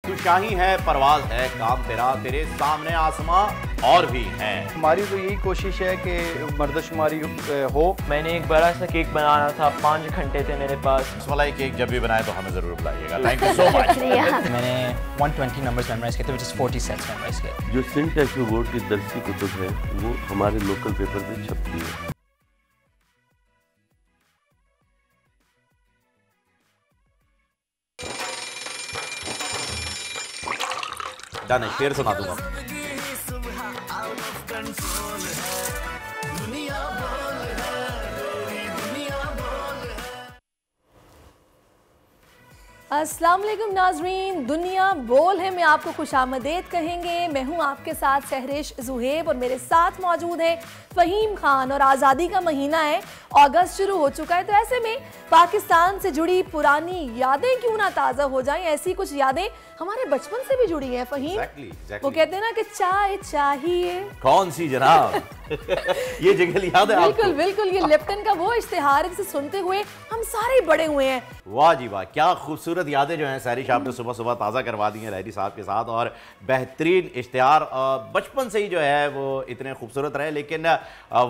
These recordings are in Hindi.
तू शाही है, परवाज है, काम तेरा, तेरे सामने आसमां और भी हैं। हमारी तो यही कोशिश है कि मर्दशुमारी हो। मैंने एक बड़ा सा केक बनाना था, 5 घंटे थे मेरे पास। रसमलाई केक जब भी बनाए तो हमें जरूर बुलाइएगा। Thank you so much. मैंने 120 नंबर्स मेमोराइज किए थे, which is 40 sets मेमोराइज किए। जो सिंध टैक्स बोर्ड की दरसी कुतुब है वो हमारे लोकल पेपर में छपती है। जाने शेर सुना दूंगा। अस्सलाम वालेकुम नाजरीन, दुनिया बोल है में आपको खुशामदीद कहेंगे। मैं हूं आपके साथ सहरिश जुहेब और मेरे साथ मौजूद है फ़हीम खान। और आज़ादी का महीना है, अगस्त शुरू हो चुका है, तो ऐसे में पाकिस्तान से जुड़ी पुरानी यादें क्यों ना ताज़ा हो जाएं। ऐसी कुछ यादें हमारे बचपन से भी जुड़ी हैं फ़हीम। exactly. वो कहते हैं ना कि चाय चाहिए। कौन सी जनाब? ये जिंगल याद है आपको? बिल्कुल बिल्कुल, ये लिप्टन का वो इश्तिहार जिसे सुनते हुए हम सारे बड़े हुए हैं। वाह जी वाह, क्या खूबसूरत यादें जो हैं सहरिश आपने सुबह सुबह ताज़ा करवा दी हैं लहरी साहब के साथ। और बेहतरीन इश्तिहार बचपन से ही जो है वो इतने खूबसूरत रहे, लेकिन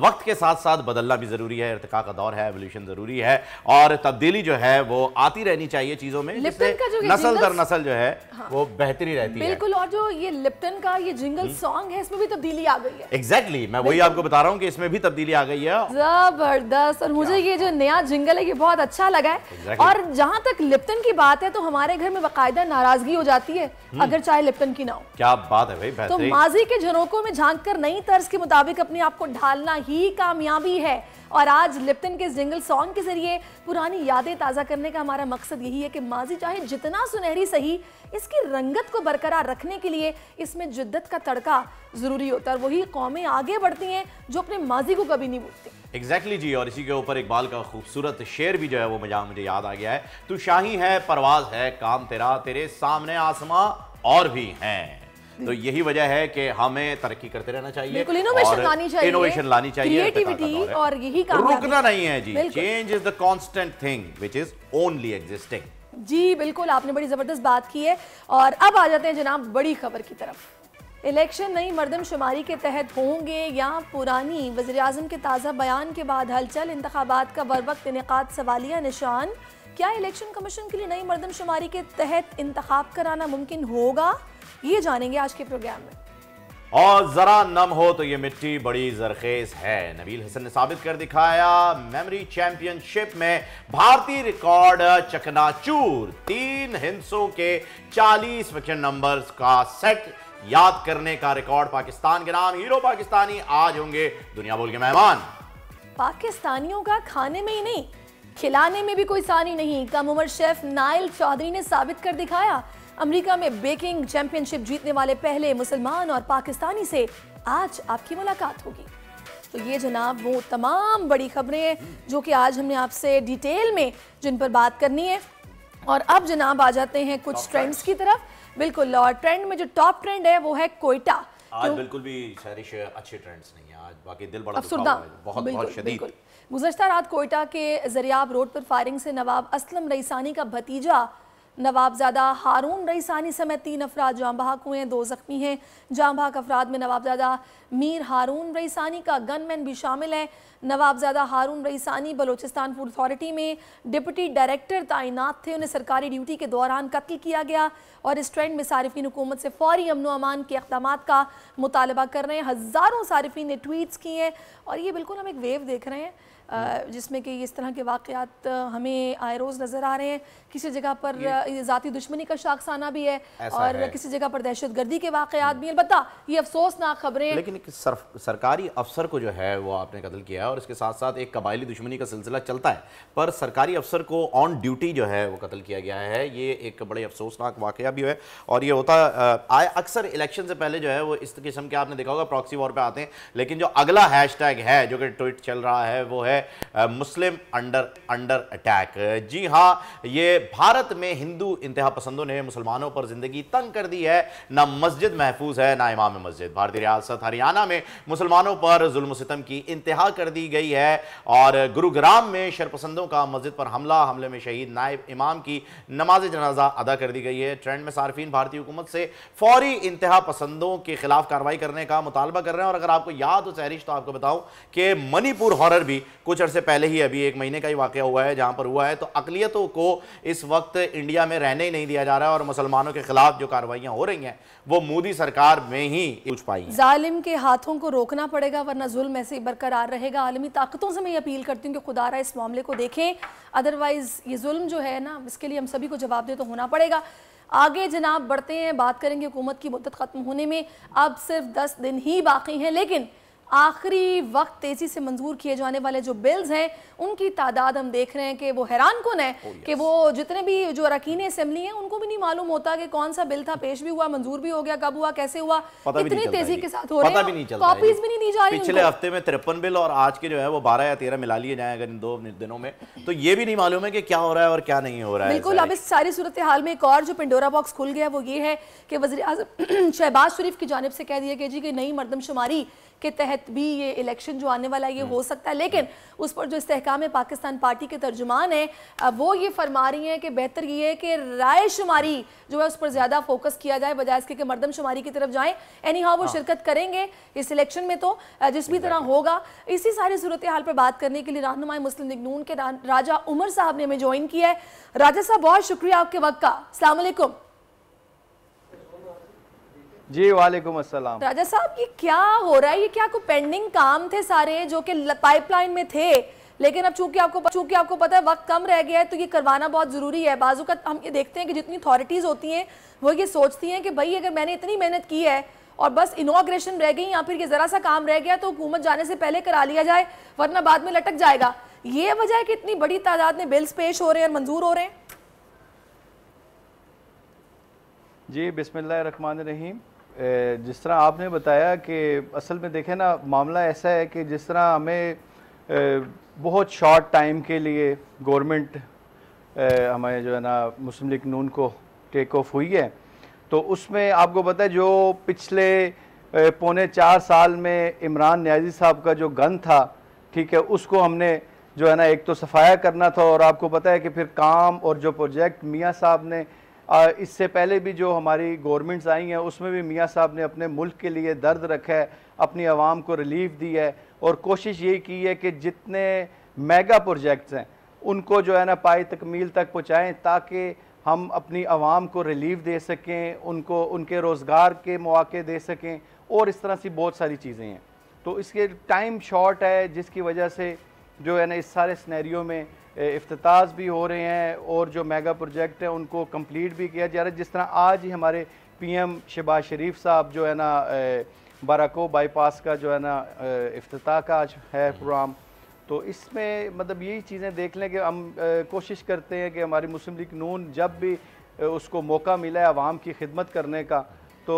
वक्त के साथ साथ बदलना भी ज़रूरी है, इर्तिका का दौर है, एवोल्यूशन ज़रूरी है और तब्दीली जो है वो आती रहनी चाहिए चीज़ों में, जिससे नस्ल दर नस्ल जो है वो बेहतरी रहती है। बिल्कुल, और जो ये लिप्टन का ये जिंगल सॉन्ग है इसमें भी तब्दीली आ गई है। एग्जैक्टली, मैं वही आपको बता रहा हूँ कि इसमें भी तब्दीली आ गई है। जबरदस्त। और मुझे ये जो नया जिंगल है ये बहुत अच्छा लगा है। और जहाँ तक लिप्टन की बात है तो हमारे घर में बाकायदा नाराजगी हो जाती है अगर चाय लिप्टन की ना हो। क्या बात है भाई, तो माजी के झरोकों में झांक कर नई तर्ज के मुताबिक अपने आप को ढालना ही कामयाबी है। और आज लिप्टन के जिंगल सॉन्ग के जरिए पुरानी यादें ताज़ा करने का हमारा मकसद यही है कि माजी चाहे जितना सुनहरी सही, इसकी रंगत को बरकरार रखने के लिए इसमें जिद्दत का तड़का ज़रूरी होता है। और वही कौमें आगे बढ़ती हैं जो अपने माजी को कभी नहीं भूलती। एग्जैक्टली जी। और इसी के ऊपर इकबाल का खूबसूरत शेर भी जो है वो मुझे याद आ गया है। तू शाही है, परवाज है, काम तेरा, तेरे सामने आसमां और भी हैं। तो यही वजह है कि हमें तरक्की करते रहना चाहिए, बिल्कुल इनोवेशन लानी चाहिए, इनोवेशन लानी चाहिए, क्रिएटिविटी, और यही काम रुकना नहीं है जी। Change is the constant thing which is only existing. जी बिल्कुल, आपने बड़ी जबरदस्त बात की है। और अब आ जाते हैं जनाब बड़ी खबर की तरफ। इलेक्शन नई मर्दमशुमारी के तहत होंगे या पुरानी? वज़ीर आज़म के ताज़ा बयान के बाद हलचल, इंतखाबात का बरवक्त इनेकाद सवालिया निशान। क्या इलेक्शन कमीशन के लिए नई मर्दमशुमारी के तहत इंतखाब कराना मुमकिन होगा? ये जानेंगे आज के प्रोग्राम में। और जरा नम हो तो ये मिट्टी बड़ी जरखेज है। नबील हसन ने साबित कर दिखाया, मेमोरी चैंपियनशिप में भारतीय रिकॉर्ड चकनाचूर। 3 हिस्सों के 40 फिक्शन नंबर्स का सेट याद करने का रिकॉर्ड पाकिस्तान के नाम। हीरो पाकिस्तानी आज होंगे दुनिया बोल के मेहमान। पाकिस्तानियों का खाने में ही नहीं, खिलाने में भी कोई सानी नहीं। कम उम्र शेफ नाइल चौधरी ने साबित कर दिखाया। अमेरिका में बेकिंग चैंपियनशिप जीतने वाले पहले मुसलमान और पाकिस्तानी से आज आपकी मुलाकात होगी। तो ये जनाब वो तमाम बड़ी खबरें हैं जो कि आज हमने आपसे डिटेल में जिन पर बात करनी है। और अब जनाब आ जाते हैं कुछ ट्रेंड्स की तरफ। बिल्कुल, और ट्रेंड में जो टॉप ट्रेंड है वो है कोयटा। आज बिल्कुल भी सहरिश अच्छे ट्रेंड्स नहीं है, आज बाकी दिल बड़ा अफसुर्दा, बहुत शदीद। गुज़श्ता रात कोयटा के ज़रियाब रोड पर फायरिंग से नवाब असलम रईसानी का भतीजा नवाबजादा हारून रईसानी समेत 3 अफराद जाँ बहक हुए हैं, 2 ज़ख्मी हैं। जाँ बहक अफराद में नवाबजादा मीर हारून रईसानी का गनमैन भी शामिल है। नवाबजादा हारून रईसानी बलोचिस्तान फूड अथॉरिटी में डिप्टी डायरेक्टर तैनात थे। उन्हें सरकारी ड्यूटी के दौरान कत्ल किया गया। और इस ट्रेंड में सारिफीन हुकूमत से फौरी अमन व अमान के इक़दामात का मुतालबा कर रहे हैं। हज़ारों सारिफीन ने ट्वीट्स किए हैं और ये बिल्कुल हम एक वेव देख रहे हैं जिसमें कि इस तरह के वाक़यात हमें आए रोज़ नज़र आ रहे हैं। किसी जगह पर ज़ाती दुश्मनी का शाखसाना भी है और किसी जगह पर दहशतगर्दी के वाक़यात भी हैं। अलबत्ता ये अफसोसनाक खबरें। लेकिन एक सरकारी अफसर को जो है वो आपने कत्ल किया है और इसके साथ साथ एक कबायली दुश्मनी का सिलसिला चलता है, पर सरकारी अफसर को ऑन ड्यूटी जो है वो कत्ल किया गया है। ये एक बड़े अफसोसनाक वाक़या भी है। और ये होता अक्सर इलेक्शन से पहले जो है वो इस किस्म के आपने देखा होगा प्रॉक्सी वॉर पे आते हैं। लेकिन जो अगला हैशटैग है जो कि ट्वीट चल रहा है वो है है मुस्लिम अंडर अटैक। जी हाँ, ये भारत में हिंदू इंतहा पसंदों ने मुसलमानों पर जिंदगी तंग कर दी है। ना मस्जिद महफूज है ना इमाम मस्जिद। भारतीय रियासत हरियाणा में मुसलमानों पर जुल्म सितम की इंतहा कर दी गई है और गुरुग्राम में शरपसंदों का मस्जिद पर हमले में शहीद नायब इमाम की नमाज जनाजा अदा कर दी गई है। ट्रेंड में सार्फिन भारतीय हुकूमत से फौरी इंतहा पसंदों के खिलाफ कार्रवाई करने का मुतालबा कर रहे हैं। और अगर आपको याद हो सहरिश, तो आपको बताऊं कि मणिपुर हॉरर भी कुछ अरसे पहले ही, अभी 1 महीने का ही वाकया हुआ है, जहां पर हुआ है। तो अकलियतों को इस वक्त इंडिया में रहने ही नहीं दिया जा रहा है और मुसलमानों के खिलाफ जो कार्रवाइयां हो रही हैं वो मोदी सरकार में ही कुछ पाई हैं। जालिम के हाथों को रोकना पड़ेगा वरना जुल्म ऐसे ही बरकरार रहेगा। आलमी ताकतों से मैं ये अपील करती हूँ कि खुदारा इस मामले को देखें, अदरवाइज ये जुल्म जो है ना, इसके लिए हम सभी को जवाबदेह तो होना पड़ेगा। आगे जनाब बढ़ते हैं, बात करेंगे हुकूमत की मुद्दत ख़त्म होने में अब सिर्फ 10 दिन ही बाकी हैं, लेकिन आखिरी वक्त तेजी से मंजूर किए जाने वाले जो बिल्स हैं उनकी तादाद हम देख रहे हैं कि वो हैरान कौन है कि वो जितने भी जो अरकान असेंबली हैं उनको भी नहीं मालूम होता कि कौन सा बिल था, पेश भी हुआ, मंजूर भी हो गया, कब हुआ, कैसे हुआ, इतनी तेजी के साथ हो रहे हैं, कॉपीज भी नहीं दी जा रही। पिछले हफ्ते में 53 बिल और आज के जो है वो 12 या 13 मिला लिए जाए अगर इन 2 दिनों में, तो ये भी नहीं मालूम है कि क्या हो रहा है और क्या नहीं हो रहा है। बिल्कुल। अब इस सारी सूरत हाल में एक और जो पिंडोरा बॉक्स खुल गया वो ये है कि वज़ीर-ए-आज़म शहबाज शरीफ की जानिब से कह दिया कि जी कि नई मरदमशुमारी के तहत भी ये इलेक्शन जो आने वाला है ये हो सकता है, लेकिन उस पर जो इस्तेहकाम पाकिस्तान पार्टी के तर्जुमान है वो ये फरमा रही हैं कि बेहतर ये है कि राय शुमारी जो है उस पर ज़्यादा फोकस किया जाए बजाय इसके कि मरदमशुमारी की तरफ जाएं। एनी हाउ वो शिरकत करेंगे इस इलेक्शन में, तो जिस भी तरह होगा। इसी सारी सूरत हाल पर बात करने के लिए रहनुमाई मुस्लिम लीग नून के राजा उमर साहब ने हमें ज्वाइन किया है। राजा साहब बहुत शुक्रिया आपके वक्त का। अस्सलाम वालेकुम। जी वालेकुम अस्सलाम। राजा साहब ये क्या हो रहा है, ये क्या कोई पेंडिंग काम थे सारे जो कि पाइपलाइन में थे, लेकिन अब चूंकि आपको पता है वक्त कम रह गया है तो ये करवाना बहुत ज़रूरी है। बाजू का हम ये देखते हैं कि जितनी अथॉरिटीज़ होती हैं वो ये सोचती हैं कि भाई अगर मैंने इतनी मेहनत की है और बस इनॉग्रेशन रह गई या फिर ये ज़रा सा काम रह गया तो हुकूमत जाने से पहले करा लिया जाए वरना बाद में लटक जाएगा। ये वजह है कि इतनी बड़ी तादाद में बिल्स पेश हो रहे हैं और मंजूर हो रहे हैं। जी बिस्मिल्लाहिर्रहमानिर्रहीम। जिस तरह आपने बताया कि असल में देखें ना, मामला ऐसा है कि जिस तरह हमें बहुत शॉर्ट टाइम के लिए गवर्नमेंट हमें जो है ना मुस्लिम लीग नून को टेक ऑफ हुई है, तो उसमें आपको पता है जो पिछले 3.25 साल में इमरान न्याजी साहब का जो गन था, ठीक है, उसको हमने जो है ना एक तो सफाया करना था और आपको पता है कि फिर काम और जो प्रोजेक्ट मियाँ साहब ने इससे पहले भी जो हमारी गवर्नमेंट्स आई हैं उसमें भी मियाँ साहब ने अपने मुल्क के लिए दर्द रखा है, अपनी आवाम को रिलीफ दी है और कोशिश यही की है कि जितने मेगा प्रोजेक्ट्स हैं उनको जो है ना पाई तकमील तक पहुँचाएँ ताकि हम अपनी आवाम को रिलीफ दे सकें, उनको उनके रोज़गार के मौके दे सकें और इस तरह से बहुत सारी चीज़ें हैं। तो इसके टाइम शॉर्ट है जिसकी वजह से जो है ना इस सारे सिनेरियो में इफ्तिताज भी हो रहे हैं और जो मेगा प्रोजेक्ट है उनको कंप्लीट भी किया जा रहा है। जिस तरह आज ही हमारे पीएम शहबाज शरीफ साहब जो है ना बाराको बाईपास का जो है ना इफ्तिताह का आज है प्रोग्राम, तो इसमें मतलब यही चीज़ें देख लें कि हम कोशिश करते हैं कि हमारी मुस्लिम लीग नून जब भी उसको मौका मिला है आवाम की खिदमत करने का तो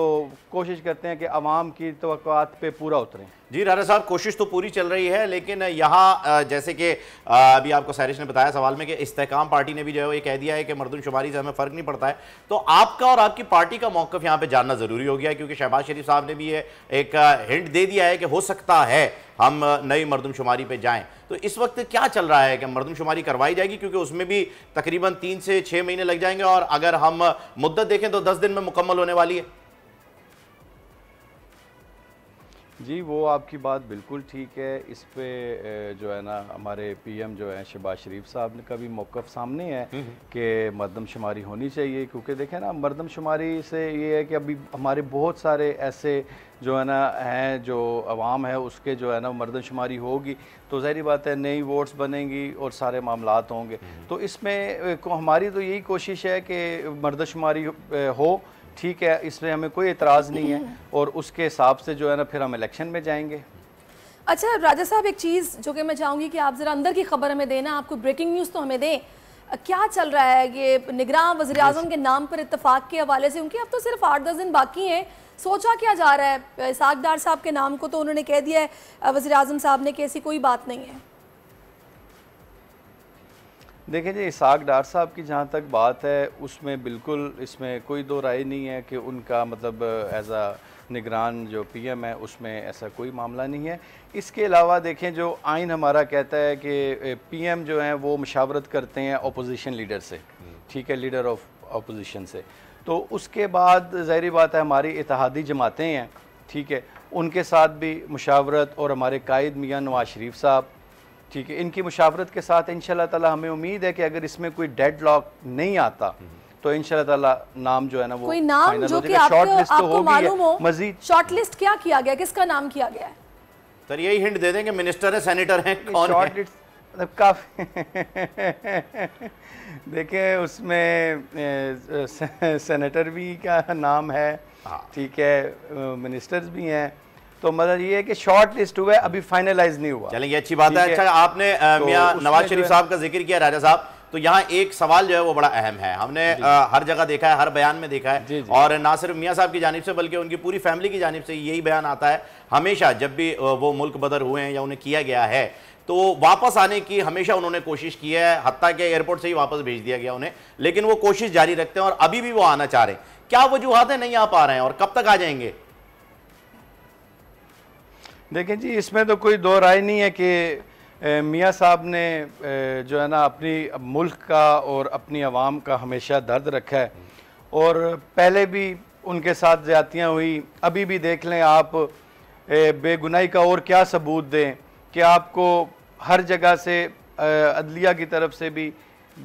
कोशिश करते हैं कि आवाम की तवक्कुआत पे पूरा उतरें। जी राजा साहब, कोशिश तो पूरी चल रही है, लेकिन यहाँ जैसे कि अभी आपको सैरिश ने बताया सवाल में कि इस्तेहकाम पार्टी ने भी जो है ये कह दिया है कि मरदमशुमारी से हमें फ़र्क नहीं पड़ता है, तो आपका और आपकी पार्टी का मौक़िफ़ यहाँ पे जानना ज़रूरी हो गया, क्योंकि शहबाज शरीफ साहब ने भी ये एक हिंट दे दिया है कि हो सकता है हम नई मरदमशुमारी पर जाएँ। तो इस वक्त क्या चल रहा है कि मरदमशुमारी करवाई जाएगी, क्योंकि उसमें भी तकरीबन 3 से 6 महीने लग जाएंगे और अगर हम मुद्दत देखें तो 10 दिन में मुकम्मल होने वाली है। जी वो आपकी बात बिल्कुल ठीक है। इस पे जो है ना हमारे पीएम जो है शहबाज शरीफ साहब का भी मौक़िफ़ सामने है कि मरदमशुमारी होनी चाहिए, क्योंकि देखें ना मरदमशुमारी से ये है कि अभी हमारे बहुत सारे ऐसे जो है ना हैं जो अवाम है उसके जो है ना मरदमशुमारी होगी तो ज़ाहिर बात है नई वोट्स बनेंगी और सारे मामलात होंगे। तो इसमें हमारी तो यही कोशिश है कि मरदमशुमारी हो, ठीक है, इसमें हमें कोई एतराज़ नहीं है और उसके हिसाब से जो है ना फिर हम इलेक्शन में जाएंगे। अच्छा राजा साहब, एक चीज़ जो कि मैं चाहूँगी कि आप ज़रा अंदर की खबर हमें देना, आपको ब्रेकिंग न्यूज़ तो हमें दें, क्या चल रहा है ये निगरान वज़ीर-ए-आज़म के नाम पर इत्तफाक के हवाले से, क्योंकि अब तो सिर्फ 8-10 दिन बाकी हैं, सोचा क्या जा रहा है? इसाक डार साहब के नाम को तो उन्होंने कह दिया है वज़ीर-ए-आज़म साहब ने कि ऐसी कोई बात नहीं है। देखिए जी, इसाक डार साहब की जहाँ तक बात है उसमें बिल्कुल इसमें कोई दो राय नहीं है कि उनका मतलब एज आ निगरान जो पीएम है उसमें ऐसा कोई मामला नहीं है। इसके अलावा देखें जो आइन हमारा कहता है कि पीएम जो हैं वो मुशावरत करते हैं अपोजिशन लीडर से, ठीक है, लीडर ऑफ अपोजिशन से। तो उसके बाद ज़ाहिर बात है हमारी इत्तेहादी जमातें हैं, ठीक है, उनके साथ भी मुशावरत, और हमारे कायद मियाँ नवाज शरीफ साहब, ठीक है, इनकी मुशावरत के साथ इंशाल्लाह ताला हमें उम्मीद है कि अगर इसमें कोई डेड लॉक नहीं आता तो इंशाल्लाह ताला नाम जो है ना वो कोई नाम जो कि आपको मालूम हो, मजीद शॉर्टलिस्ट क्या किया गया, किसका नाम किया गया है? सर यही हिंट दे दें कि मिनिस्टर है, सेनेटर हैं, कौन है? मतलब काफ़ी देखिए उसमें सेनेटर भी का नाम है, ठीक है, मिनिस्टर्स भी हैं, तो मतलब ये है कि शॉर्ट लिस्ट हुआ है, अभी फाइनलाइज नहीं हुआ। चलेंगे, अच्छी बात है। अच्छा, आपने मियां नवाज शरीफ साहब का जिक्र किया राजा साहब, तो यहाँ एक सवाल जो है वो बड़ा अहम है, हमने हर जगह देखा है, हर बयान में देखा है, और ना सिर्फ मियां साहब की जानिब से बल्कि उनकी पूरी फैमिली की जानिब से यही बयान आता है हमेशा, जब भी वो मुल्क बदर हुए हैं या उन्हें किया गया है तो वापस आने की हमेशा उन्होंने कोशिश की है, हत्ता के एयरपोर्ट से ही वापस भेज दिया गया उन्हें, लेकिन वो कोशिश जारी रखते हैं और अभी भी वो आना चाह रहे हैं। क्या वजूहात है नहीं आ पा रहे हैं और कब तक आ जाएंगे? देखें जी, इसमें तो कोई दो राय नहीं है कि मियाँ साहब ने जो है ना अपनी मुल्क का और अपनी आवाम का हमेशा दर्द रखा है, और पहले भी उनके साथ ज़्यादतियाँ हुई, अभी भी देख लें आप, बेगुनाही का और क्या सबूत दें कि आपको हर जगह से अदलिया की तरफ से भी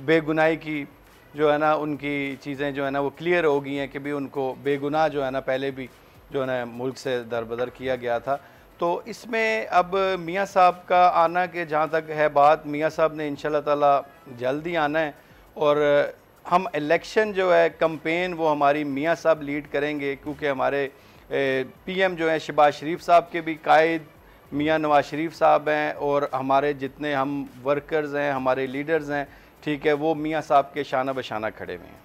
बेगुनाही की जो है ना उनकी चीज़ें जो है ना वो क्लियर हो गई हैं कि भी उनको बेगुनाह जो है ना पहले भी जो है ना मुल्क से दरबदर किया गया था। तो इसमें अब मियाँ साहब का आना के जहाँ तक है बात, मियाँ साहब ने इंशाल्लाह ताला जल्द ही आना है, और हम इलेक्शन जो है कैंपेन वो हमारी मियाँ साहब लीड करेंगे, क्योंकि हमारे पीएम जो हैं शहबाज शरीफ साहब के भी कायद मियाँ नवाज शरीफ साहब हैं, और हमारे जितने हम वर्कर्स हैं, हमारे लीडर्स हैं, ठीक है, वो मियाँ साहब के शाना बशाना खड़े हुए हैं।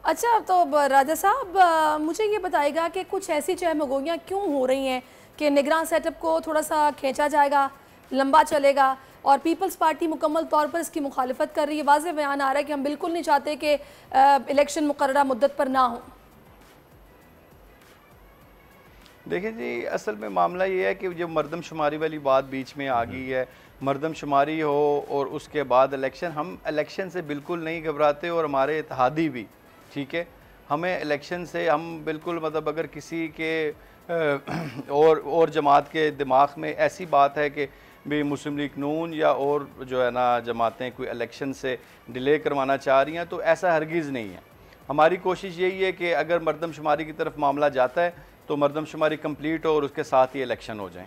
अच्छा, तो राजा साहब मुझे ये बताएगा कि कुछ ऐसी चहमगोइयाँ क्यों हो रही हैं कि निगरान सेटअप को थोड़ा सा खींचा जाएगा, लंबा चलेगा, और पीपल्स पार्टी मुकम्मल तौर पर इसकी मुखालिफत कर रही है? वाज़ेह बयान आ रहा है कि हम बिल्कुल नहीं चाहते कि इलेक्शन मुकर्ररा मुद्दत पर ना हो। देखिए जी, असल में मामला ये है कि जो मरदमशुमारी वाली बात बीच में आ गई है, मरदमशुमारी हो और उसके बाद इलेक्शन, हम इलेक्शन से बिल्कुल नहीं घबराते, और हमारे इत्तेहादी भी, ठीक है, हमें इलेक्शन से हम बिल्कुल मतलब अगर किसी के और जमात के दिमाग में ऐसी बात है कि भी मुस्लिम लीग नून या और जो है ना जमातें कोई इलेक्शन से डिले करवाना चाह रही हैं, तो ऐसा हरगिज़ नहीं है। हमारी कोशिश यही है कि अगर मरदमशुमारी की तरफ मामला जाता है तो मरदमशुमारी कंप्लीट हो और उसके साथ ही इलेक्शन हो जाएं।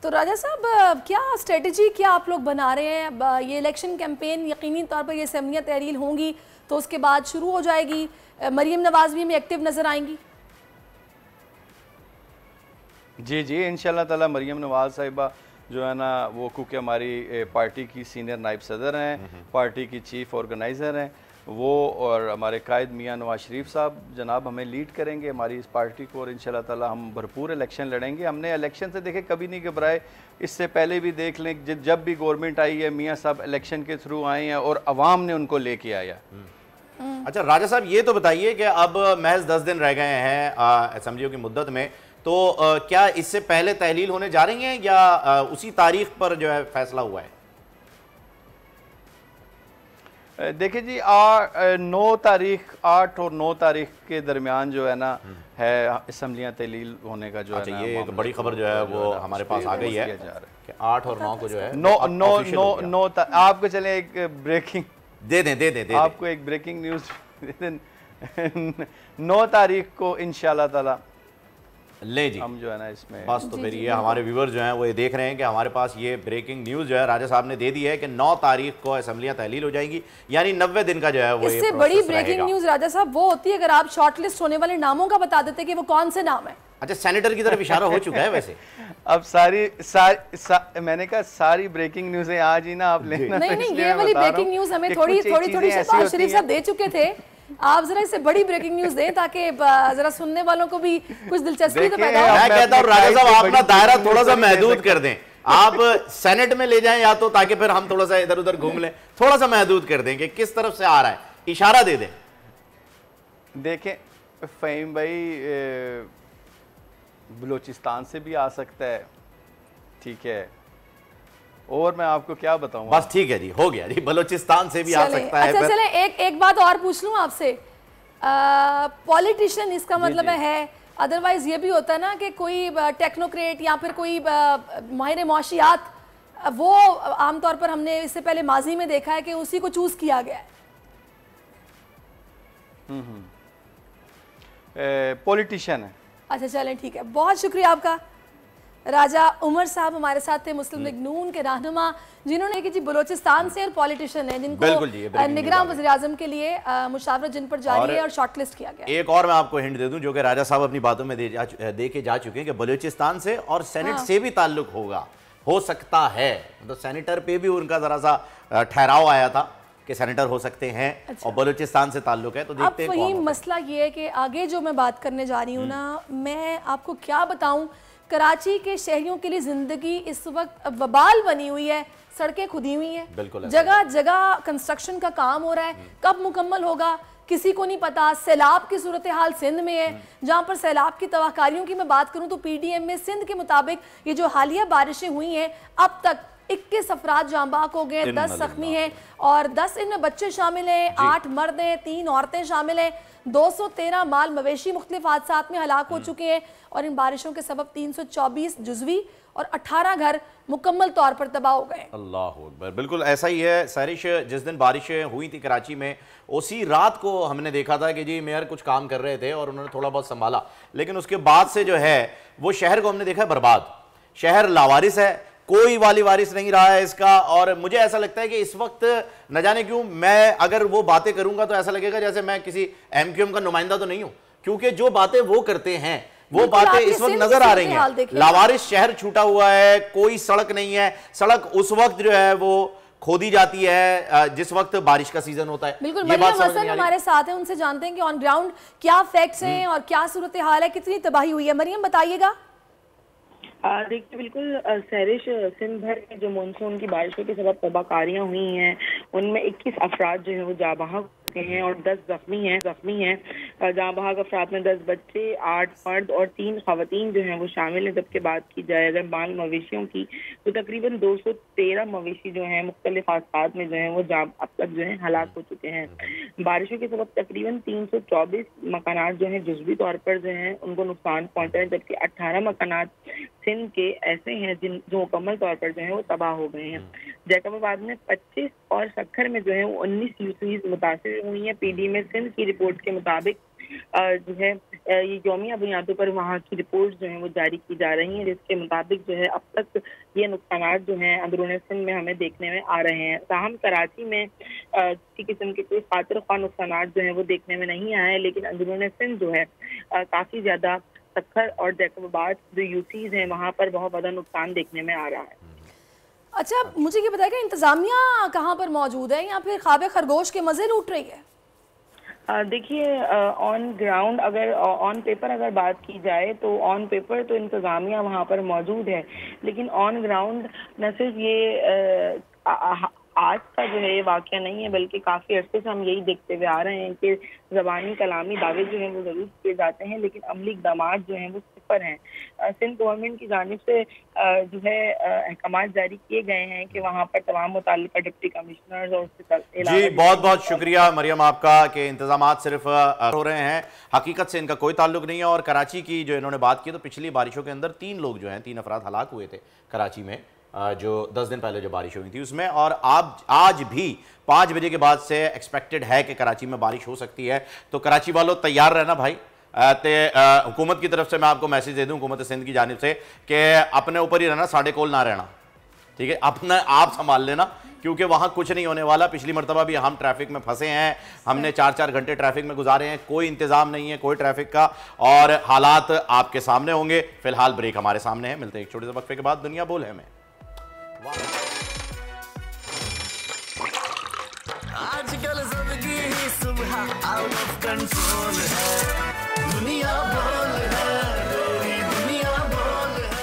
तो राजा साहब, क्या स्ट्रेटजी क्या आप लोग बना रहे हैं? ये इलेक्शन कैंपेन यकीनी तौर पर ये असम्बलियाँ तहरील होंगी तो उसके बाद शुरू हो जाएगी, मरीम नवाज़ भी हमें एक्टिव नज़र आएंगी? जी जी, इंशाल्लाह ताला मरीम नवाज़ साहिबा जो है ना वो, क्योंकि हमारी पार्टी की सीनियर नायब सदर हैं, पार्टी की चीफ ऑर्गेनाइज़र हैं वो, और हमारे कायद मियाँ नवाज शरीफ साहब जनाब हमें लीड करेंगे हमारी इस पार्टी को, और इंशाल्लाह ताला हम भरपूर इलेक्शन लड़ेंगे। हमने इलेक्शन से देखे कभी नहीं घबराए, इससे पहले भी देख लें जब भी गवर्नमेंट आई है मियाँ साहब इलेक्शन के थ्रू आए हैं और अवाम ने उनको लेके आया। अच्छा राजा साहब, ये तो बताइए कि अब महज 10 दिन रह गए हैं असेंबलियों की मुद्दत में, तो क्या इससे पहले तहलील होने जा रही हैं या उसी तारीख पर जो है फैसला हुआ है? देखिए जी, 8 और 9 तारीख के दरमियान जो है ना है असम्बलियाँ तहलील होने का जो है ना, ये एक बड़ी खबर जो है वो हमारे पास आ गई है कि 8 और 9 को जो है 9 आपको चले एक ब्रेकिंग दे दें आपको एक ब्रेकिंग न्यूज़ दे दें। 9 तारीख को इंशाल्लाह ताला ले जी हम जो है ना इसमें बस, तो फिर ये हमारे व्यूअर्स जो हैं वो ये देख रहे हैं कि हमारे पास ये ब्रेकिंग न्यूज़ जो है राजा साहब ने दे दी है कि 9 तारीख को असेंबलियाँ तहलील हो जाएंगी, यानी 90 दिन का जो है वो इससे बड़ी ब्रेकिंग न्यूज़ राजा साहब वो होती है अगर आप शॉर्टलिस्ट होने वाले नामों का बता देते कि वो कौन से नाम है। अच्छा, सेनेटर की तरफ इशारा हो चुका है वैसे। अब मैंने कहा सारी ब्रेकिंग न्यूज़ें आज ही ना आप लेना। नहीं, ये वाली ब्रेकिंग न्यूज़ हमें थोड़ी शहबाज शरीफ साहब दे चुके थे, आप जरा इससे बड़ी ब्रेकिंग न्यूज़ दें ताकि जरा सुनने वालों को भी कुछ दिलचस्पी तो पैदा हो। मैं कहता हूं राजा साहब अपना दायरा थोड़ा सा महदूद कर दें, आप सेनेट में ले जाएं या तो, ताकि फिर हम थोड़ा सा इधर उधर घूम लें, थोड़ा सा महदूद कर दें कि किस तरफ से आ रहा है, इशारा दे दें। देखें फ़हीम भाई, बलूचिस्तान से भी आ सकता है, ठीक है, और मैं आपको क्या बताऊं। बस ठीक है जी, हो गया जी, बलूचिस्तान से भी आ सकता है। अच्छा चले, एक बात और पूछ लूं आपसे, पॉलिटिशियन इसका मतलब है, अदरवाइज ये भी होता है ना कि कोई टेक्नोक्रेट या फिर कोई माहिर मौशियात, वो आमतौर पर हमने इससे पहले माजी में देखा है कि उसी को चूज किया गया है। पॉलिटिशियन है। अच्छा चलें ठीक है, बहुत शुक्रिया आपका। राजा उमर साहब हमारे साथ थे, मुस्लिम लीग नून के रहनुमा, जिन्होंने कि जी बलोचिस्तान से और पॉलिटिशियन है जिनको निगरान वज़ीर-ए-आज़म के लिए मुशावरत जिन पर जारी है और शॉर्टलिस्ट किया गया। एक और मैं आपको हिंट दे दूं जो कि राजा साहब अपनी बातों में दे के जा चुके हैं कि बलूचिस्तान से और सेनेट से भी ताल्लुक हो सकता है, मतलब सेनेटर पे भी उनका जरा सा ठहराव आया था कि सेनेटर हो सकते हैं। अच्छा। और बलूचिस्तान से ताल्लुक है, तो देखते हैं। अब वही मसला ये है कि आगे जो मैं बात करने जा रही हूँ ना, मैं आपको क्या बताऊँ, कराची के शहरियों के लिए जिंदगी इस वक्त वबाल बनी हुई है, सड़कें खुदी हुई हैं, जगह जगह कंस्ट्रक्शन का काम हो रहा है, कब मुकम्मल होगा किसी को नहीं पता। सैलाब की सूरत हाल सिंध में है, जहां पर सैलाब की तबाहकारियों की मैं बात करूं तो पीडीएम में सिंध के मुताबिक ये जो हालिया बारिशें हुई हैं, अब तक 21 अफराद जांबाक हो गए, 10 जख्मी हैं और 10 इनमें बच्चे शामिल हैं, 8 मर्द हैं, 3 औरतें शामिल हैं। 213 माल मवेशी मुख्तलिफ हादसात में हलाक हो चुके हैं और इन बारिशों के सबब 324 जुज़वी और 18 घर मुकम्मल तौर पर तबाह हो गए। अल्लाह अकबर, बिल्कुल ऐसा ही है सारिश। जिस दिन बारिशें हुई थी कराची में, उसी रात को हमने देखा था कि जी मेयर कुछ काम कर रहे थे और उन्होंने थोड़ा बहुत संभाला, लेकिन उसके बाद से जो है वो शहर को हमने देखा है बर्बाद। शहर लावारिस है, कोई वाली वारिस नहीं रहा है इसका। और मुझे ऐसा लगता है कि इस वक्त न जाने क्यों, मैं अगर वो बातें करूंगा तो ऐसा लगेगा जैसे मैं किसी एमक्यूएम का नुमाइंदा तो नहीं हूं, क्योंकि जो बातें वो करते हैं वो बातें इस वक्त नजर आ रही हैं। लावारिस शहर छूटा हुआ है, कोई सड़क नहीं है। सड़क उस वक्त जो है वो खोदी जाती है जिस वक्त बारिश का सीजन होता है। बिल्कुल, मरियम हसन हमारे साथ हैं, उनसे जानते हैं कि ऑन ग्राउंड क्या फैक्ट्स हैं और क्या सूरत हाल है, कितनी तबाही हुई है। मरियम बताइएगा। देखिए बिल्कुल सैरिश, सिंध भर में जो मानसून की बारिशों के सबब तबाहकारियां हुई हैं उनमें 21 अफराद जो है वो जाँ बहक हैं और 10 जख्मी हैं। जाँ बहक अफराद में 10 बच्चे, 8 मर्द और 3 खवातीन जो हैं वो शामिल हैं। जबकि बात की जाए अगर माल मवेशियों की तो तकरीबन 213 मवेशी जो हैं मुख्तलिफ हादसात में जो हैं वो अब तक जो है हलाक हो चुके हैं। बारिशों के सबब तकरीबन 324 मकानात जो हैं जुज़वी तौर पर जो हैं उनको नुकसान पहुँचा है, जबकि 18 मकानात सिंध के ऐसे हैं जो मुकम्मल तौर पर जो है वो तबाह हो गए हैं। जैकबाबाद में 25 और सक्खर में जो है वो 19 यूसीज मुतासिर हुई हैं। पीडी में सिंध की रिपोर्ट के मुताबिक जो है ये यौमिया बुनियादों पर वहाँ की रिपोर्ट जो है वो जारी की जा रही हैं, जिसके मुताबिक जो है अब तक ये नुकसान जो हैं अंदरून सिंध में हमें देखने में आ रहे हैं। ताहम कराची में किसी किस्म के कोई खातिर ख्वाह नुकसान जो हैं वो देखने में नहीं आए, लेकिन अंदरून सिंध जो है काफ़ी ज़्यादा सक्खर और जैकबाबाद जो यूसीज हैं वहाँ पर बहुत ज़्यादा नुकसान देखने में आ रहा है। अच्छा, मुझे ये बताएगा इंतजामिया कहाँ पर मौजूद है या फिर ख्वाब खरगोश के मज़े लूट रही है? देखिए ऑन ग्राउंड अगर ऑन पेपर अगर बात की जाए तो ऑन पेपर तो इंतज़ामिया वहाँ पर मौजूद है, लेकिन ऑन ग्राउंड न सिर्फ ये आज का जो है ये वाक़या नहीं है, बल्कि काफ़ी अर्से से हम यही देखते हुए आ रहे हैं कि ज़बानी कलामी दावे जो हैं वो ज़रूर किए जाते हैं, लेकिन अमली इक़दामात जो हैं वो सिफर हैं। सिंध गवर्नमेंट की जानिब से जो है अहकाम जारी किए गए हैं कि वहाँ पर तमाम मुताल्लिका डिप्टी कमिश्नर्स और जी बहुत बहुत शुक्रिया मरियम आपका कि इंतजामात सिर्फ हो रहे हैं, हकीकत से इनका कोई ताल्लुक नहीं है। और कराची की जो इन्होंने बात की तो पिछली बारिशों के अंदर 3 लोग जो हैं 3 अफराद हलाक हुए थे कराची में, जो 10 दिन पहले जो बारिश हुई थी उसमें। और आज भी 5 बजे के बाद से एक्सपेक्टेड है कि कराची में बारिश हो सकती है, तो कराची वालों तैयार रहना भाई। हुकूमत की तरफ से मैं आपको मैसेज दे दूं हुकूमत सिंध की जानिब से कि अपने ऊपर ही रहना, साढ़े कोल ना रहना, ठीक है, अपना आप संभाल लेना, क्योंकि वहाँ कुछ नहीं होने वाला। पिछली मरतबा भी हम ट्रैफिक में फंसे हैं, हमने 4-4 घंटे ट्रैफिक में गुजारे हैं, कोई इंतजाम नहीं है कोई ट्रैफिक का, और हालात आपके सामने होंगे। फिलहाल ब्रेक हमारे सामने है, मिलते हैं एक छोटे से वक्फे के बाद। दुनिया बोल है में आजकल जिंदगी ही सुबह आउट ऑफ कंट्रोल है, दुनिया बोल है, दुनिया बोल है।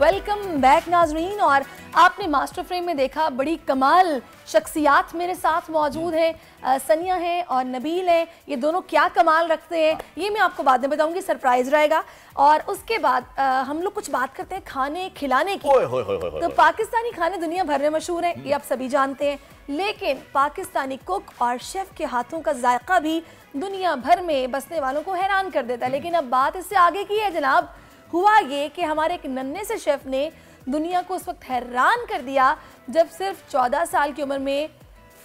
वेलकम बैक नाजरीन। और आपने मास्टर फ्रेम में देखा बड़ी कमाल शख्सियात मेरे साथ मौजूद हैं, सनिया हैं और नबील हैं। ये दोनों क्या कमाल रखते हैं ये मैं आपको बाद में बताऊंगी, सरप्राइज रहेगा। और उसके बाद हम लोग कुछ बात करते हैं खाने खिलाने की। तो पाकिस्तानी खाने दुनिया भर में मशहूर हैं, ये आप सभी जानते हैं, लेकिन पाकिस्तानी कुक और शेफ के हाथों का जायका भी दुनिया भर में बसने वालों को हैरान कर देता है। लेकिन अब बात इससे आगे की है जनाब। हुआ ये कि हमारे एक नन्हे से शेफ ने दुनिया को उस वक्त हैरान कर दिया जब सिर्फ 14 साल की उम्र में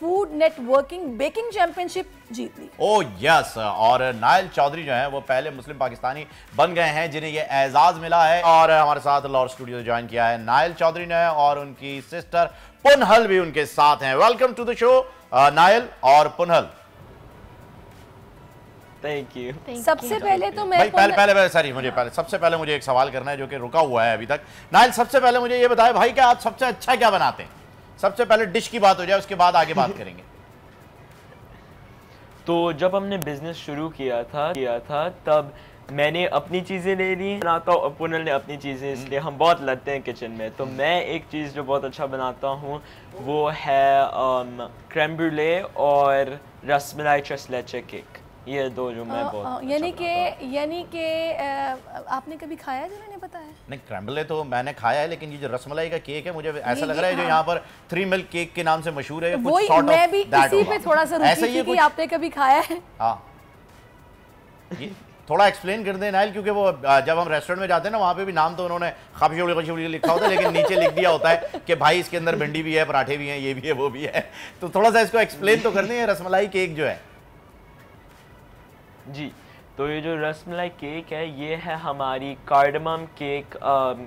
फूड नेटवर्किंग बेकिंग चैंपियनशिप जीत ली। ओह यस, और नायल चौधरी जो हैं वो पहले मुस्लिम पाकिस्तानी बन गए हैं जिन्हें ये एजाज मिला है। और हमारे साथ लाहौर स्टूडियो ज्वाइन किया है नायल चौधरी ने, और उनकी सिस्टर पुनहल भी उनके साथ हैं। वेलकम टू द शो नायल और पुनहल। Thank you. सबसे पहले तो मैं सबसे पहले मुझे एक सवाल करना है जो कि रुका हुआ है अभी तक। नायल, सबसे पहले मुझे ये बताएं भाई कि आप सबसे अच्छा क्या बनाते हैं? सबसे पहले डिश की बात हो जाए, उसके बाद आगे बात करेंगे। तो जब हमने बिजनेस शुरू किया था तब मैंने अपनी चीज़ें ले ली बनाता हूँ और पुनल ने अपनी चीज़ें, इसलिए हम बहुत लड़ते हैं किचन में। तो मैं एक चीज़ जो बहुत अच्छा बनाता हूँ वो है क्रीम ब्रूले और रसमलाई चसलेचे केक। ये दो जो मैं बहुत यानी कि आपने कभी खाया है जो मैंने बताया? नहीं, क्रैम्बले तो मैंने खाया है, लेकिन ये जो रसमलाई का केक है मुझे ऐसा लग रहा है जो यहाँ पर 3 मिल्क केक के नाम से मशहूर है। वही मैं भी इसी पे थोड़ा सा रुकी थी कि आपने कभी खाया है। हाँ, ये थोड़ा एक्सप्लेन कर दें नाइल, क्योंकि वो जब हम रेस्टोरेंट में जाते हैं ना वहाँ पे भी नाम तो उन्होंने खाबशोड़ी लिखा होता है, लेकिन नीचे लिख दिया होता है कि भाई इसके अंदर भिंडी भी है, पराठे भी हैं, ये भी है, वो भी है। तो थोड़ा सा इसको एक्सप्लेन तो कर दें रसमलाई केक जो है। जी, तो ये जो रसमलाई केक है ये है हमारी कार्डमम केक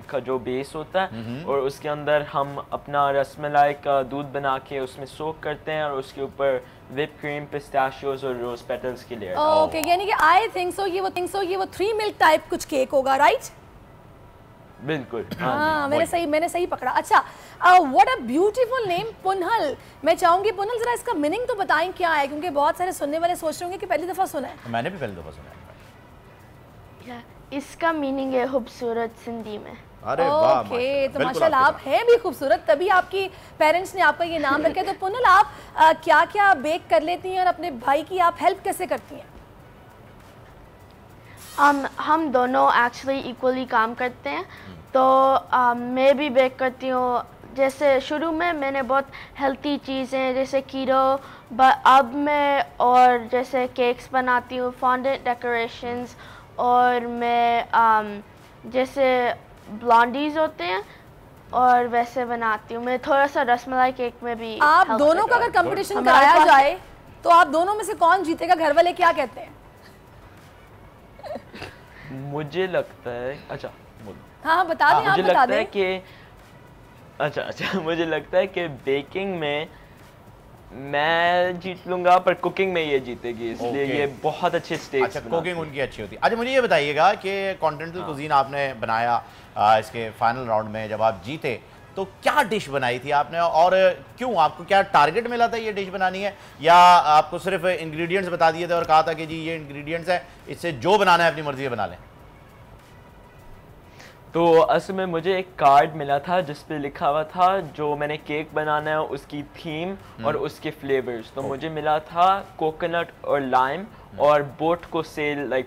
का जो बेस होता है, और उसके अंदर हम अपना रसमलाई का दूध बना के उसमें सोक करते हैं और उसके ऊपर whipped cream, pistachios और रोज पेटल्स की लेयर। ओके, यानी कि आई थिंक सो ये वो 3 मिल्क टाइप कुछ केक होगा, राइट? बिल्कुल, हाँ, मैंने सही पकड़ा। अच्छा, व्हाट अ ब्यूटीफुल नेम, पुनहल। मैं चाहूंगी पुनहल जरा इसका मीनिंग तो बताएं क्या है, क्योंकि बहुत सारे सुनने वाले सोच रहे होंगे कि पहली दफा सुना है। मैंने भी पहली दफा सुना है। इसका मीनिंग है खूबसूरत सिंधी में। अरे वाह, ओके, तो माशाल्लाह आप हैं भी खूबसूरत, तभी आपकी पेरेंट्स ने आपका ये नाम रखा है। तो पुनहल आप क्या क्या बेक कर लेती हैं और अपने भाई की आप हेल्प कैसे करती हैं? हम दोनों एक्चुअली इक्वली काम करते हैं। तो मैं भी बेक करती हूँ। जैसे शुरू में मैंने बहुत हेल्थी चीज़ें जैसे कीरो, अब मैं और जैसे केक्स बनाती हूँ, फॉन्डेंट डेकोरेशंस, और मैं जैसे ब्लॉन्डीज होते हैं और वैसे बनाती हूँ। मैं थोड़ा सा रसमलाई केक में भी। आप दोनों का अगर कंपटीशन कराया जाए तो आप दोनों में से कौन जीतेगा? घर वाले क्या कहते हैं? मुझे लगता है, अच्छा हाँ बता दें, आप बता दें कि अच्छा मुझे लगता है कि बेकिंग में मैं जीत लूंगा, पर कुकिंग में ये जीतेगी, इसलिए ये बहुत अच्छे स्टेज। अच्छा, कुकिंग उनकी अच्छी होती है। अच्छा, मुझे ये बताइएगा कि कॉन्टिनेंटल कुजीन आपने बनाया इसके फाइनल राउंड में, जब आप जीते तो क्या डिश बनाई थी आपने, और क्यों? आपको क्या टारगेट मिला था ये डिश बनानी है, या आपको सिर्फ इंग्रेडिएंट्स बता दिए थे और कहा था कि जी ये इंग्रेडिएंट्स है, इससे जो बनाना है अपनी मर्जी से बना लें? तो असल में मुझे एक कार्ड मिला था जिस पे लिखा हुआ था जो मैंने केक बनाना है उसकी थीम और उसके फ्लेवर्स। तो मुझे मिला था कोकोनट और लाइम, और बोट को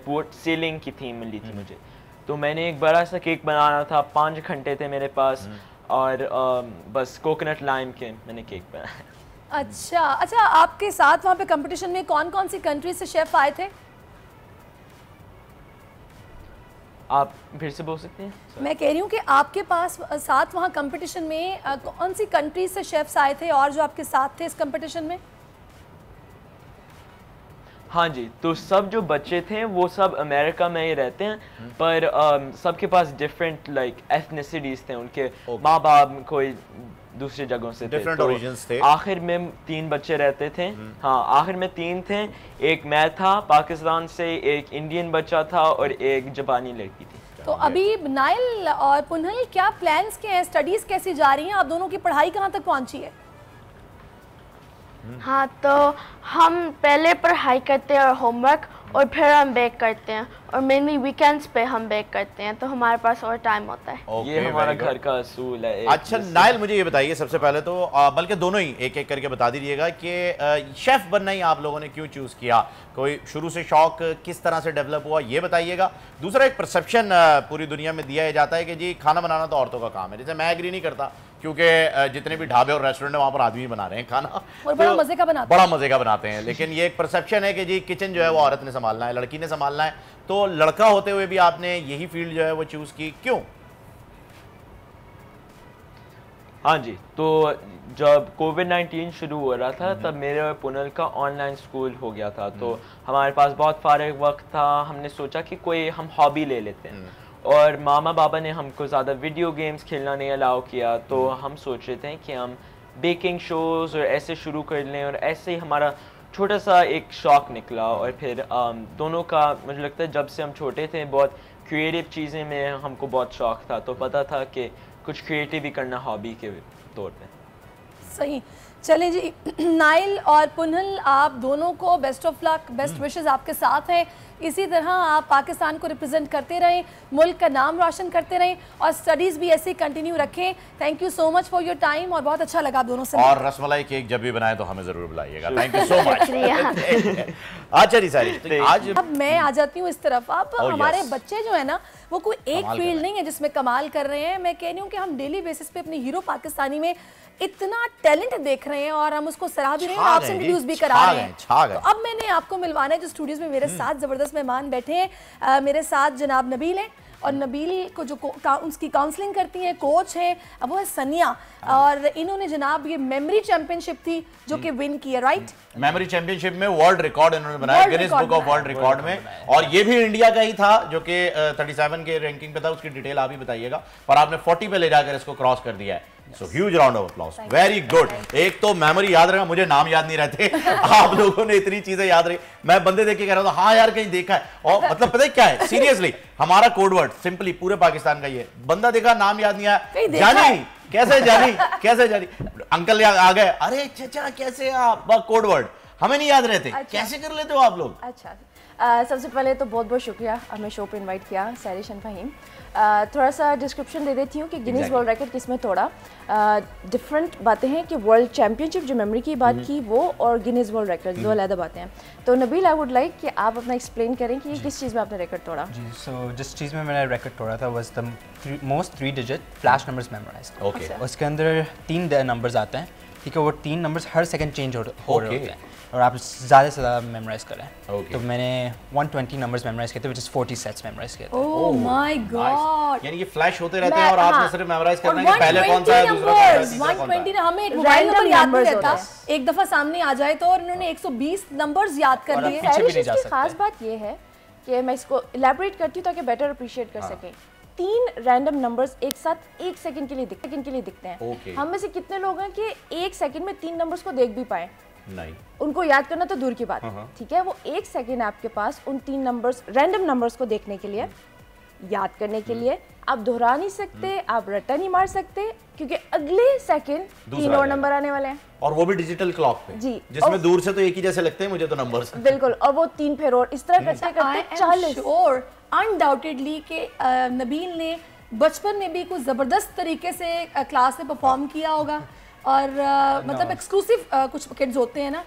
बोट सेलिंग की थीम मिली थी मुझे। तो मैंने एक बड़ा सा केक बनाना था, 5 घंटे थे मेरे पास, और बस कोकोनट लाइम के मैंने केक बनाया। अच्छा, आपके साथ वहाँ पे कंपटीशन में कौन कौन सी कंट्री से शेफ आए थे? आप फिर से बोल सकते हैं? मैं कह रही हूँ कि आपके पास साथ वहाँ कंपटीशन में कौन सी कंट्री से शेफ्स आए थे और जो आपके साथ थे इस कंपटीशन में? हाँ जी, तो सब जो बच्चे थे वो सब अमेरिका में ही रहते हैं, पर सबके पास डिफरेंट एथनिसिटीज थे। उनके माँ बाप कोई दूसरी जगहों से डिफरेंट ओरिजिन्स थे। आखिर में 3 बच्चे रहते थे। हाँ, आखिर में 3 थे। एक मैं था पाकिस्तान से, एक इंडियन बच्चा था और एक जापानी लड़की थी। तो अभी नाइल और पुनहल क्या प्लान्स के हैं? स्टडीज कैसी जा रही हैं? आप दोनों की पढ़ाई कहाँ तक पहुँची है? हाँ, तो हम पहले पढ़ाई करते हैं और होमवर्क, और फिर हम बेक करते हैं, और मेनली वीकेंड्स पे हम बेक करते हैं, तो हमारे पास और टाइम होता है। ये हमारा घर का असूल है। अच्छा नाइल, मुझे ये बताइए सबसे पहले तो, बल्कि दोनों ही एक एक करके बता दीजिएगा कि शेफ बनना ही आप लोगों ने क्यों चूज किया, कोई शुरू से शौक किस तरह से डेवलप हुआ ये बताइएगा। दूसरा, एक परसेप्शन पूरी दुनिया में दिया जाता है कि जी खाना बनाना तो औरतों का काम है, जैसे मैं एग्री नहीं करता, क्योंकि जितने भी ढाबे और रेस्टोरेंट है वहाँ पर आदमी बना रहे हैं खाना और बड़ा मजे का बनाते हैं। बड़ा मजे का बनाते हैं, लेकिन ये एक परसेप्शन है कि जी किचन जो है वो औरत ने संभालना है, लड़की ने संभालना है। तो लड़का होते हुए भी आपने यही फील्ड जो है वो चूज की, क्यों? हाँ जी, तो जब कोविड-19 शुरू हो रहा था तब मेरे और पुनल का ऑनलाइन स्कूल हो गया था, तो हमारे पास बहुत फारिग वक्त था। हमने सोचा कि कोई हम हॉबी ले लेते हैं, और मामा बाबा ने हमको ज़्यादा वीडियो गेम्स खेलना नहीं अलाउ किया, तो हम सोच रहे थे कि हम बेकिंग शोज़ और ऐसे शुरू कर लें, और ऐसे ही हमारा छोटा सा एक शौक़ निकला। और फिर दोनों का मुझे लगता है जब से हम छोटे थे बहुत क्रिएटिव चीज़ें में हमको बहुत शौक़ था, तो पता था कि कुछ क्रिएटिव ही करना हॉबी के तौर पे। सही, चलें जी। नाइल और पुनल, आप दोनों को best of luck, best wishes आपके साथ हैं। इसी तरह आप पाकिस्तान को रिप्रेजेंट करते रहें, मुल्क का नाम रोशन करते रहें, और स्टडीज़ भी ऐसे कंटिन्यू रखें। Thank you so much for your time, और बहुत अच्छा लगा आप दोनों से। और रसमलाई केक जब भी बनाए तो हमें ज़रूर बुलाइएगा। Thank you so much. अच्छा जी सारी, आज अब मैं आ जाती हूँ इस तरफ। अब हमारे yes. बच्चे जो है ना, वो कोई एक फील्ड नहीं है जिसमें कमाल कर रहे हैं। मैं कह रही हूँ कि हम डेली बेसिस पे अपने हीरो पाकिस्तानी में इतना टैलेंट देख रहे हैं, और हम उसको सराह भी रहे हैं, आपसे इंट्रोड्यूस भी करा रहे हैं। तो अब मैंने आपको मिलवाना है, जो स्टूडियोज में मेरे साथ जबरदस्त मेहमान बैठे हैं। मेरे साथ जनाब नबील हैं, और नबील को जो उसकी काउंसलिंग करती हैं, कोच है, वो है सनिया, और इन्होंने जनाब ये मेमोरी चैंपियनशिप थी जो कि विन की है, राइट? मेमोरी चैंपियनशिप में वर्ल्ड रिकॉर्ड इन्होंने बनाया, Guinness book of world record में, और ये भी इंडिया का ही था जो कि 37 के रैंकिंग पे था। उसकी डिटेल आप ही बताइएगा, पर आपने 40 पे ले जाकर इसको क्रॉस कर दिया है। So huge round of applause, very good. एक तो मेमोरी याद रखा, मुझे नाम याद नहीं रहते, आप लोगों ने इतनी चीजें याद रखी। मैं बंदे देख के कह रहा था हाँ यार कहीं देखा है, और मतलब पता है क्या है, सीरियसली हमारा कोड वर्ड सिंपली पूरे पाकिस्तान का ये, बंदा देखा नाम याद नहीं आया, जानी कैसे जानी कैसे जानी, अंकल आ गए, अरे चाचा कैसे आप, कोड वर्ड हमें नहीं याद रहते। कैसे कर लेते हो आप लोग? अच्छा, सबसे पहले तो बहुत बहुत शुक्रिया हमें शो पे इनवाइट किया, सैरिश एंड फहीम। थोड़ा सा डिस्क्रिप्शन दे देती हूँ कि गिनीज वर्ल्ड रिकॉर्ड किसमें तोड़ा। डिफरेंट बातें हैं कि वर्ल्ड चैम्पियनशिप जो मेमोरी की बात की वो, और गिनीज वर्ल्ड रिकॉर्ड दो अलग बातें हैं। तो नबील, आई वुड लाइक कि आप अपना एक्सप्लेन करें कि किस चीज़ में आपने रिकॉर्ड तोड़ा। जी, सो जिस चीज़ में मैंने रिकॉर्ड तोड़ा था was the most 3 digit flash numbers memorised. Okay, उसके अंदर 3 नंबर्स आते हैं, ठीक है, वो 3 नंबर्स हर सेकंड चेंज हो रहे होते हैं, और आप ज़्यादा से ज़्यादा मेमोराइज करें। तो मैंने 120 नंबर्स मेमोराइज किए थे, व्हिच इज 40 सेट्स मेमोराइज किए थे। ओह माय गॉड, यानी ये फ्लैश होते रहते हैं और आपने सिर्फ मेमोराइज करना है कि पहले कौन सा है, दूसरा कौन सा है, तीसरा कौन सा है। 120 हमें एक मोबाइल नंबर याद नहीं रहता, एक दफा सामने आ जाए तो, और इन्होंने 120 नंबर्स याद कर लिए। इसकी खास बात ये है कि मैं इसको इलैबोरेट करती हूँ ताकि बेटर अप्रिशिएट कर सकें। 3 रैंडम नंबर्स एक साथ 1 सेकंड के लिए दिखते हैं। हम में से कितने लोग हैं कि 1 सेकंड में 3 नंबर्स को देख भी पाए? नहीं, उनको याद करना तो दूर की बात है, ठीक है। वो 1 सेकंड आपके पास उन 3 नंबर्स, रैंडम नंबर्स को देखने के लिए, याद करने के लिए। आप दोहरा नहीं सकते, आप रट्टा नहीं मार सकते, क्योंकि अगले सेकंड 3 और नंबर आने वाले हैं, और वो भी डिजिटल क्लॉक पे जी, जिसमें दूर से तो एक ही जैसे लगते हैं मुझे तो नंबर्स, बिल्कुल, और वो 3 फिर और इस तरह करते करते 40 और अनडाउटेडली के नबील ने बचपन में भी कुछ जबरदस्त तरीके से क्लास में परफॉर्म किया होगा, और मतलब एक्सक्लूसिव कुछ किड्स होते हैं ना,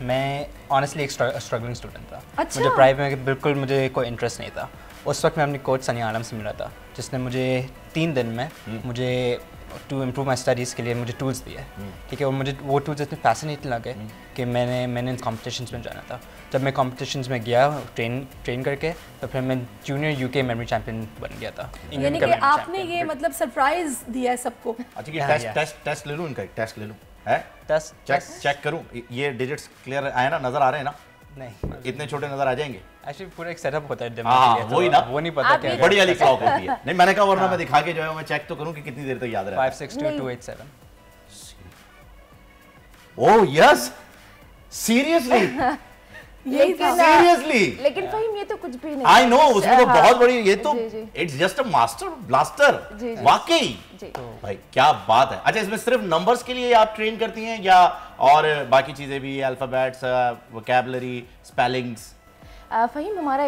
मैं ऑनेस्टली एक स्ट्रगलिंग स्टूडेंट था। अच्छा? मुझे प्राइवेट में बिल्कुल मुझे कोई इंटरेस्ट नहीं था। उस वक्त मैं अपनी कोच सनिया आलम से मिला था, जिसने मुझे 3 दिन में मुझे टू इम्प्रूव माई स्टडीज़ के लिए मुझे टूल्स दिए, ठीक है। और मुझे वो टूल्स इतने फैसिनेटिंग लगे कि मैंने इन कॉम्पिटिशन्स में जाना था। जब मैं कॉम्पिटिशन्स में गया ट्रेन करके, तो फिर मैं जूनियर यूके मेमोरी चैंपियन बन गया था। यानी कि आपने ये मतलब सरप्राइज दिया है सबको। अच्छा, टेस्ट ले लूं इनका, टेस्ट ले लूं, है टेस्ट चेक करूं, ये डिजिट्स क्लियर आए ना, नजर आ रहे हैं ना? नहीं, इतने छोटे नजर आ जाएंगे? एक्चुअली पूरा एक सेटअप होता है, वही ना, वो नहीं पता क्या बड़ी वाली क्लॉक होती है। नहीं, मैंने कहा वरना मैं दिखा के जो है मैं चेक तो करूं कि कितनी देर तक याद रहे। 562287। Oh yes, seriously, seriously. लेकिन फहीम ये तो कुछ भी नहीं, आई नो, उसमें तो बहुत बड़ी, ये तो it's just a master blaster, वाकई भाई क्या बात है। अच्छा, इसमें सिर्फ नंबर्स के लिए आप ट्रेन करती हैं या और बाकी चीजें भी, अल्फाबेट्स, वोकैबुलरी, स्पेलिंग्स? फ़हीम, हमारा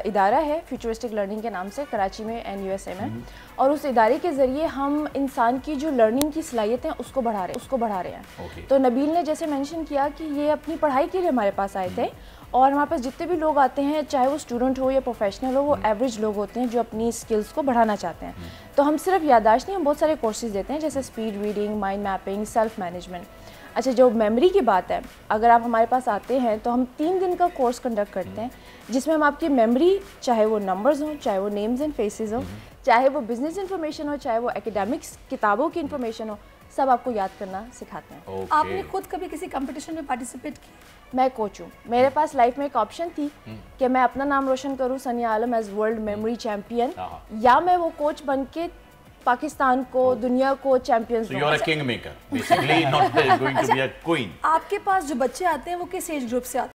इदारा है फ्यूचरिस्टिक लर्निंग के नाम से, कराची में NUSA में, और उस इदारे के ज़रिए हम इंसान की जो लर्निंग की सलाहियत है उसको बढ़ा रहे हैं। तो नबील ने जैसे मेंशन किया कि ये अपनी पढ़ाई के लिए हमारे पास आए थे, और हमारे पास जितने भी लोग आते हैं, चाहे वो स्टूडेंट हो या प्रोफेशनल हो, वो एवरेज लोग होते हैं जो अपनी स्किल्स को बढ़ाना चाहते हैं। तो हम सिर्फ याददाश्त नहीं, हम बहुत सारे कोर्सेज देते हैं, जैसे speed reading, mind mapping, self management. अच्छा, जो मेमोरी की बात है, अगर आप हमारे पास आते हैं तो हम 3 दिन का कोर्स कंडक्ट करते हैं, जिसमें हम आपकी मेमोरी, चाहे वो नंबर्स हों, चाहे वो नेम्स एंड फेसेस हो, चाहे वो बिजनेस इन्फॉर्मेशन हो, चाहे वो एकेडमिक्स किताबों की इन्फॉर्मेशन हो, सब आपको याद करना सिखाते हैं। आपने खुद कभी किसी कंपटीशन में पार्टिसिपेट किया? मैं कोच हूँ। मेरे पास लाइफ में एक ऑप्शन थी कि मैं अपना नाम रोशन करूँ सनिया आलम एज वर्ल्ड मेमोरी चैम्पियन, या मैं वो कोच बन के पाकिस्तान को, दुनिया को champions. So you are a king maker, basically, not going to be a queen. आपके पास जो बच्चे आते हैं वो किस एज ग्रुप से आते